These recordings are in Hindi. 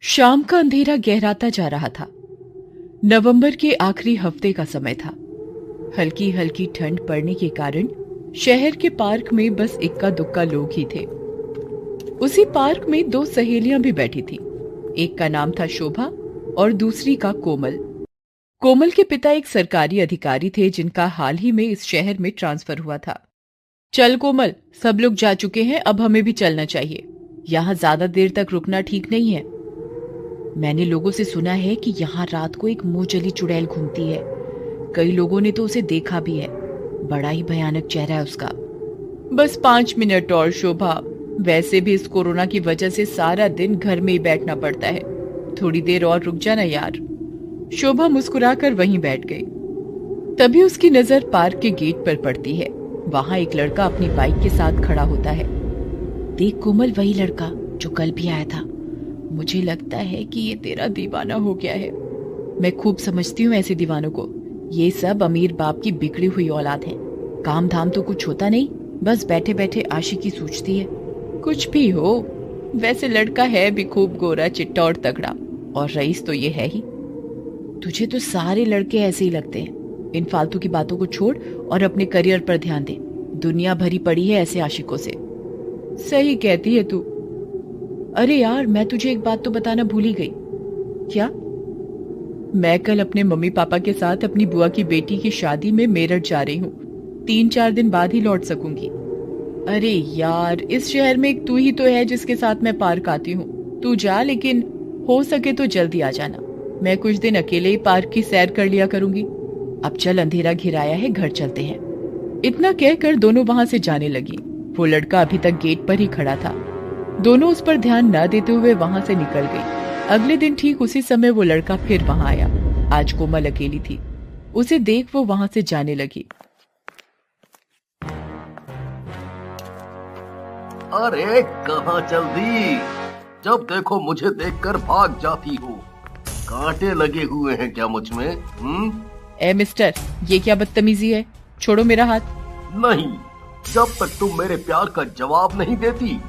शाम का अंधेरा गहराता जा रहा था। नवंबर के आखिरी हफ्ते का समय था। हल्की हल्की ठंड पड़ने के कारण शहर के पार्क में बस इक्का दुक्का लोग ही थे। उसी पार्क में दो सहेलियां भी बैठी थी। एक का नाम था शोभा और दूसरी का कोमल। कोमल के पिता एक सरकारी अधिकारी थे जिनका हाल ही में इस शहर में ट्रांसफर हुआ था। चल कोमल, सब लोग जा चुके हैं, अब हमें भी चलना चाहिए। यहाँ ज्यादा देर तक रुकना ठीक नहीं है। मैंने लोगों से सुना है कि यहाँ रात को एक मुंह जली चुड़ैल घूमती है। कई लोगों ने तो उसे देखा भी है। बड़ा ही भयानक चेहरा है उसका। बस 5 मिनट और शोभा, वैसे भी इस कोरोना की वजह से सारा दिन घर में ही बैठना पड़ता है। थोड़ी देर और रुक जाना यार। शोभा मुस्कुराकर वहीं बैठ गई। तभी उसकी नजर पार्क के गेट पर पड़ती है। वहां एक लड़का अपनी बाइक के साथ खड़ा होता है। देख कोमल, वही लड़का जो कल भी आया था। मुझे लगता है कि ये तेरा दीवाना हो गया है। मैं खूब समझती हूँ ऐसे दीवानों को। ये सब अमीर बाप की बिगड़ी हुई औलाद है। काम धाम तो कुछ होता नहीं, बस बैठे बैठे आशिकी सूझती है। कुछ भी हो, वैसे लड़का है भी खूब गोरा चिट्टा और तगड़ा, और रईस तो ये है ही। तुझे तो सारे लड़के ऐसे ही लगते हैं। इन फालतू की बातों को छोड़ और अपने करियर पर ध्यान दे। दुनिया भरी पड़ी है ऐसे आशिकों से। सही कहती है तू। अरे यार, मैं तुझे एक बात तो बताना भूल ही गई। क्या? मैं कल अपने मम्मी पापा के साथ अपनी बुआ की बेटी की शादी में मेरठ जा रही हूँ। 3-4 दिन बाद ही लौट सकूंगी। अरे यार, इस शहर में एक तू ही तो है जिसके साथ मैं पार्क आती हूँ। तू जा, लेकिन हो सके तो जल्दी आ जाना। मैं कुछ दिन अकेले ही पार्क की सैर कर लिया करूंगी। अब चल, अंधेरा घिराया है, घर चलते हैं। इतना कहकर दोनों वहां से जाने लगी। वो लड़का अभी तक गेट पर ही खड़ा था। दोनों उस पर ध्यान न देते हुए वहां से निकल गई। अगले दिन ठीक उसी समय वो लड़का फिर वहां आया। आज कोमल अकेली थी। उसे देख वो वहां से जाने लगी। अरे कहाँ चल दी? जब देखो मुझे देखकर भाग जाती हो। कांटे लगे हुए हैं क्या मुझ में? ए मिस्टर, ये क्या बदतमीजी है? छोड़ो मेरा हाथ। नहीं, जब तक तुम मेरे प्यार का जवाब नहीं देती,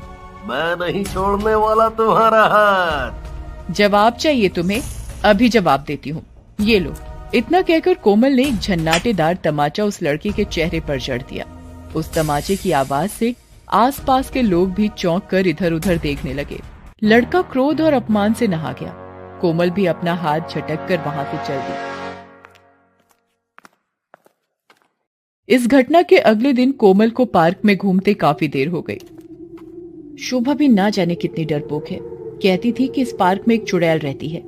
मैं नहीं छोड़ने वाला तुम्हारा हाथ। जवाब चाहिए तुम्हें? अभी जवाब देती हूँ, ये लो। इतना कहकर कोमल ने एक झन्नाटेदार तमाचा उस लड़के के चेहरे पर जड़ दिया। उस तमाचे की आवाज से आसपास के लोग भी चौंक कर इधर उधर देखने लगे। लड़का क्रोध और अपमान से नहा गया। कोमल भी अपना हाथ झटक कर वहां से चल दी। इस घटना के अगले दिन कोमल को पार्क में घूमते काफी देर हो गई। शोभा भी ना जाने कितनी डरपोक है। कहती थी कि इस पार्क में एक चुड़ैल रहती है।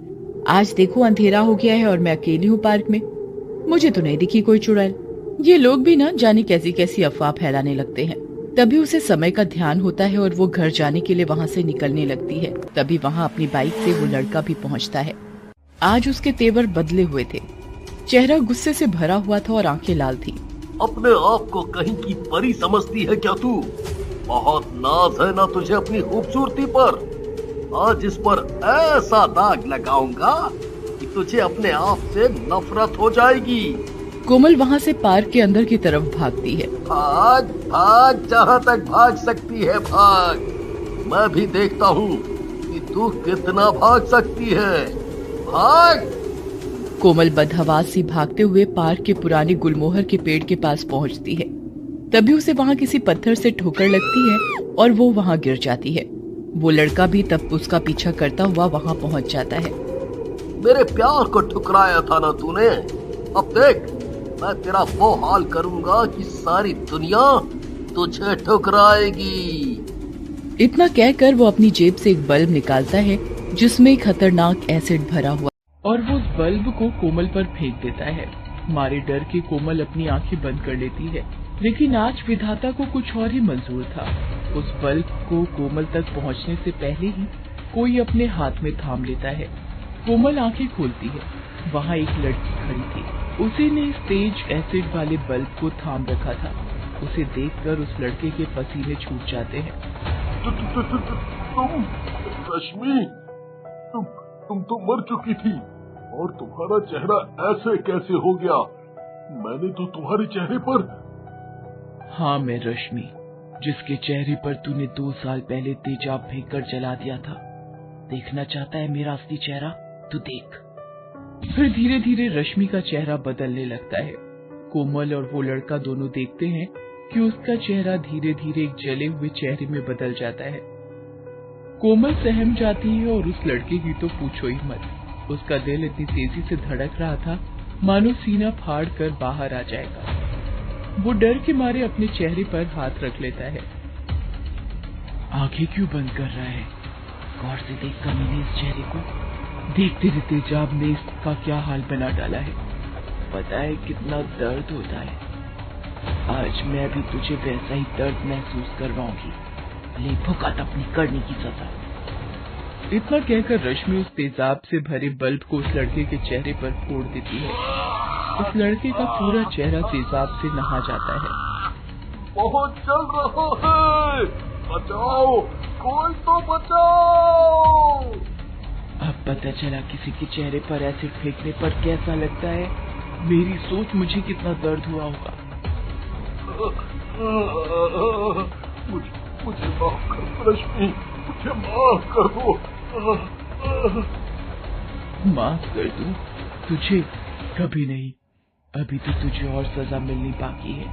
आज देखो अंधेरा हो गया है और मैं अकेली हूँ पार्क में। मुझे तो नहीं दिखी कोई चुड़ैल। ये लोग भी ना जाने कैसी कैसी अफवाह फैलाने लगते हैं। तभी उसे समय का ध्यान होता है और वो घर जाने के लिए वहाँ से निकलने लगती है। तभी वहाँ अपनी बाइक से वो लड़का भी पहुँचता है। आज उसके तेवर बदले हुए थे। चेहरा गुस्से से भरा हुआ था और आंखें लाल थी। अपने आप को कहीं की परी समझती है क्या तू? बहुत नाज है ना तुझे अपनी खूबसूरती पर। आज इस पर ऐसा दाग लगाऊंगा कि तुझे अपने आप से नफरत हो जाएगी। कोमल वहाँ से पार्क के अंदर की तरफ भागती है। भाग भाग, जहाँ तक भाग सकती है भाग। मैं भी देखता हूँ कि तू कितना भाग सकती है। भाग। कोमल बदहवास सी भागते हुए पार्क के पुराने गुलमोहर के पेड़ के पास पहुंचती है। तभी उसे वहां किसी पत्थर से ठोकर लगती है और वो वहां गिर जाती है। वो लड़का भी तब उसका पीछा करता हुआ वहां पहुंच जाता है। मेरे प्यार को ठुकराया था ना तूने? अब देख, मैं तेरा वो हाल करूंगा कि सारी दुनिया तुझे ठुकराएगी। इतना कहकर वो अपनी जेब से एक बल्ब निकालता है जिसमें खतरनाक एसिड भरा हुआ, और वो उस बल्ब को कोमल पर फेंक देता है। मारे डर के कोमल अपनी आंखें बंद कर लेती है, लेकिन आज विधाता को कुछ और ही मंजूर था। उस बल्ब को कोमल तक पहुंचने से पहले ही कोई अपने हाथ में थाम लेता है। कोमल आंखें खोलती है। वहाँ एक लड़की खड़ी थी। उसी ने इस तेज एसिड वाले बल्ब को थाम रखा था। उसे देखकर उस लड़के के पसीने छूट जाते हैं। तुम रश्मि, तुम तो मर चुकी थी और तुम्हारा चेहरा ऐसे कैसे हो गया? मैंने तो तुम्हारे चेहरे पर। हाँ, मैं रश्मि, जिसके चेहरे पर तूने 2 साल पहले तेजाब फेंक कर जला दिया था। देखना चाहता है मेरा असली चेहरा तो देख। फिर धीरे धीरे रश्मि का चेहरा बदलने लगता है। कोमल और वो लड़का दोनों देखते हैं कि उसका चेहरा धीरे धीरे एक जले हुए चेहरे में बदल जाता है। कोमल सहम जाती है और उस लड़के की तो पूछो ही मत। उसका दिल इतनी तेजी से धड़क रहा था मानो सीना फाड़ कर बाहर आ जाएगा। वो डर के मारे अपने चेहरे पर हाथ रख लेता है। आंखें क्यों बंद कर रहा है? गौर से देख कमीने इस चेहरे को। देखते ही तेजाब ने इसका क्या हाल बना डाला है। पता है कितना दर्द होता है। आज मैं भी तुझे वैसा ही दर्द महसूस करवाऊंगी। ले भुगत अपनी करने की सजा। इतना कहकर रश्मि उस तेजाब से भरे बल्ब को उस लड़के के चेहरे पर फोड़ देती है। उस लड़के का पूरा चेहरा तेजाब से नहा जाता है। बहुत चल रहा है, बचाओ, कोई तो बचाओ। अब पता चला किसी के चेहरे पर एसिड फेंकने पर कैसा लगता है। मेरी सोच मुझे कितना दर्द हुआ होगा। मुझे माफ कर रश्मि, मुझे माफ कर दो। माफ कर दूं? तुझे? कभी नहीं। अभी तो तुझे और सजा मिलनी बाकी है।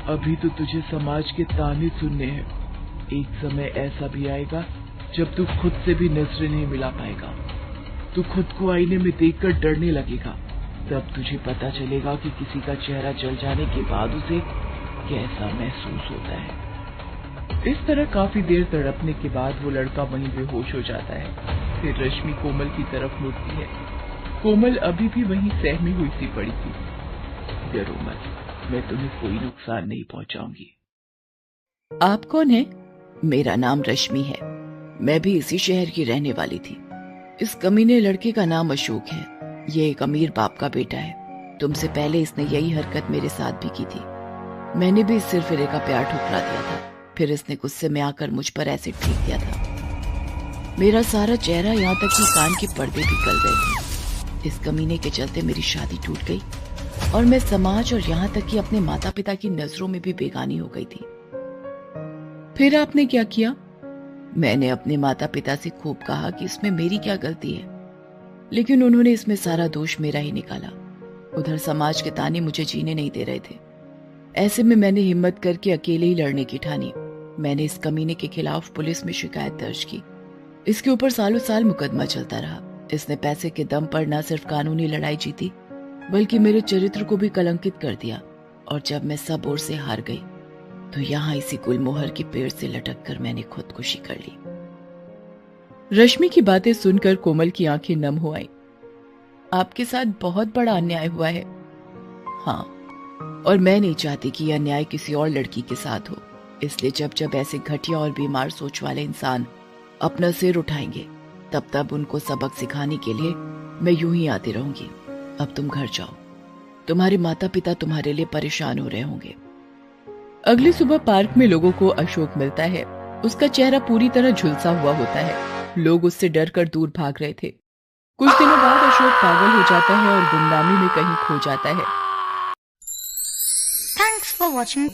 अभी तो तुझे समाज के ताने सुनने हैं। एक समय ऐसा भी आएगा जब तू खुद से भी नजरें नहीं मिला पाएगा। तू खुद को आईने में देखकर डरने लगेगा। तब तुझे पता चलेगा कि किसी का चेहरा जल जाने के बाद उसे कैसा महसूस होता है। इस तरह काफी देर तड़पने के बाद वो लड़का वहीं बेहोश हो जाता है। फिर रश्मि कोमल की तरफ मुड़ती है। कोमल अभी भी वहीं सहमी हुई सी पड़ी थी। डरो मत, मैं तुम्हें कोई नुकसान नहीं पहुंचाऊंगी। आप कौन है? मेरा नाम रश्मि है। मैं भी इसी शहर की रहने वाली थी। इस कमीने लड़के का नाम अशोक है। ये एक अमीर बाप का बेटा है। तुमसे पहले इसने यही हरकत मेरे साथ भी की थी। मैंने भी इस सिरफिरे का प्यार ठुकरा दिया था। फिर इसने गुस्से में आकर मुझ पर एसिड फेंक दिया था। मेरा सारा चेहरा, यहाँ तक कि कान के पर्दे भी गल गए थे। इस कमीने के चलते मेरी शादी टूट गई और मैं समाज और यहाँ तक कि अपने माता पिता की नजरों में भी बेगानी हो गई थी। फिर आपने क्या किया? मैंने अपने माता पिता से खूब कहा कि इसमें मेरी क्या गलती है, लेकिन उन्होंने इसमें सारा दोष मेरा ही निकाला। उधर समाज के ताने मुझे जीने नहीं दे रहे थे। ऐसे में मैंने हिम्मत करके अकेले ही लड़ने की ठानी। मैंने इस कमीने के खिलाफ पुलिस में शिकायत दर्ज की। इसके ऊपर सालों साल मुकदमा चलता रहा। इसने पैसे के दम पर न सिर्फ कानूनी लड़ाई जीती बल्कि मेरे चरित्र को भी कलंकित कर दिया। और जब मैं सब ओर से हार गई तो यहाँ इसी गुलमोहर के पेड़ से लटक कर मैंने खुदकुशी कर ली। रश्मि की बातें सुनकर कोमल की आंखें नम हो आईं। आपके साथ बहुत बड़ा अन्याय हुआ है। हाँ, और मैं नहीं चाहती कि यह अन्याय किसी और लड़की के साथ हो। इसलिए जब जब ऐसे घटिया और बीमार सोच वाले इंसान अपना सिर उठाएंगे तब उनको सबक सिखाने के लिए मैं यूं ही आती रहूंगी। अब तुम घर जाओ। तुम्हारे माता पिता तुम्हारे लिए परेशान हो रहे होंगे। अगली सुबह पार्क में लोगों को अशोक मिलता है। उसका चेहरा पूरी तरह झुलसा हुआ होता है। लोग उससे डर कर दूर भाग रहे थे। कुछ दिनों बाद अशोक पागल हो जाता है और गुमनामी में कहीं खो जाता है। Thanks for watching.